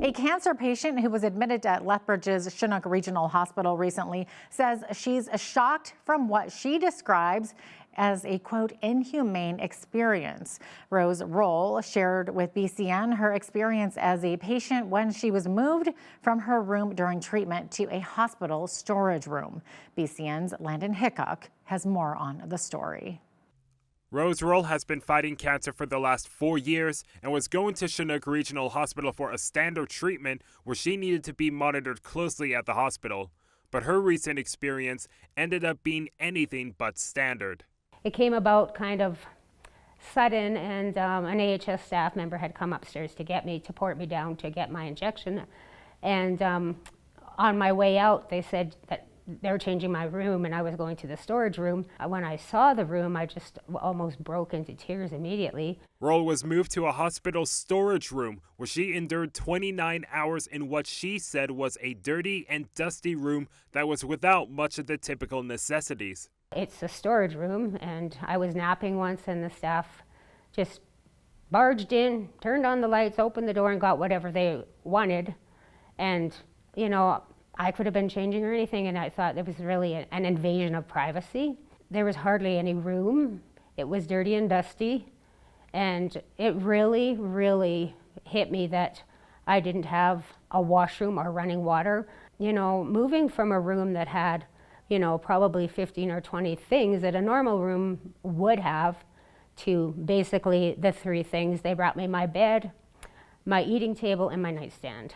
A cancer patient who was admitted at Lethbridge's Chinook Regional Hospital recently says she's shocked from what she describes as a, quote, inhumane experience. Rose Roll shared with BCN her experience as a patient when she was moved from her room during treatment to a hospital storage room. BCN's Landon Hickok has more on the story. Rose Roll has been fighting cancer for the last 4 years and was going to Chinook Regional Hospital for a standard treatment where she needed to be monitored closely at the hospital. But her recent experience ended up being anything but standard. It came about kind of sudden, and an AHS staff member had come upstairs to get me, to port me down to get my injection. And on my way out, they said that they were changing my room and I was going to the storage room. When I saw the room, I just almost broke into tears immediately. Roll was moved to a hospital storage room where she endured 29 hours in what she said was a dirty and dusty room that was without much of the typical necessities. It's a storage room, and I was napping once and the staff just barged in, turned on the lights, opened the door and got whatever they wanted. And, you know, I could have been changing or anything, and I thought it was really an invasion of privacy. There was hardly any room. It was dirty and dusty, and it really, really hit me that I didn't have a washroom or running water. You know, moving from a room that had, you know, probably 15 or 20 things that a normal room would have, to basically the 3 things. They brought me my bed, my eating table, and my nightstand.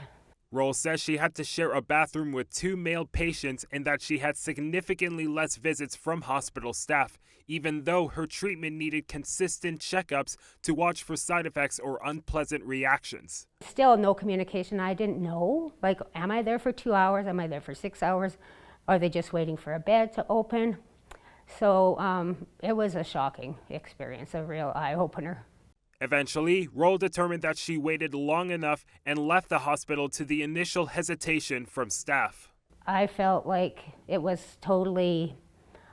Roll says she had to share a bathroom with 2 male patients and that she had significantly less visits from hospital staff, even though her treatment needed consistent checkups to watch for side effects or unpleasant reactions. Still no communication. I didn't know, like, am I there for 2 hours? Am I there for 6 hours? Are they just waiting for a bed to open? So it was a shocking experience, a real eye-opener. Eventually, Roll determined that she waited long enough and left the hospital to the initial hesitation from staff. I felt like it was totally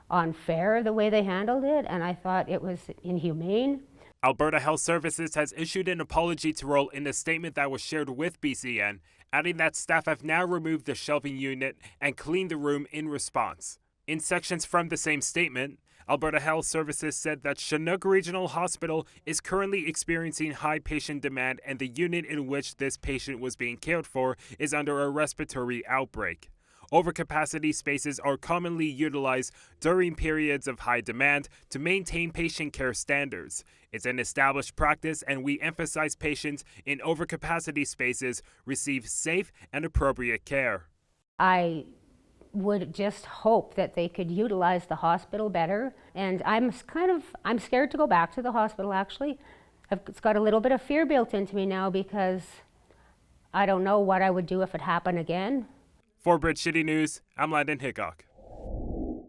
unfair the way they handled it, and I thought it was inhumane. Alberta Health Services has issued an apology to Roll in a statement that was shared with BCN, adding that staff have now removed the shelving unit and cleaned the room in response. In sections from the same statement, Alberta Health Services said that Chinook Regional Hospital is currently experiencing high patient demand and the unit in which this patient was being cared for is under a respiratory outbreak. Overcapacity spaces are commonly utilized during periods of high demand to maintain patient care standards. It's an established practice, and we emphasize patients in overcapacity spaces receive safe and appropriate care. I would just hope that they could utilize the hospital better. And I'm scared to go back to the hospital, actually. It's got a little bit of fear built into me now because I don't know what I would do if it happened again. For Bridge City News, I'm Landon Hickok.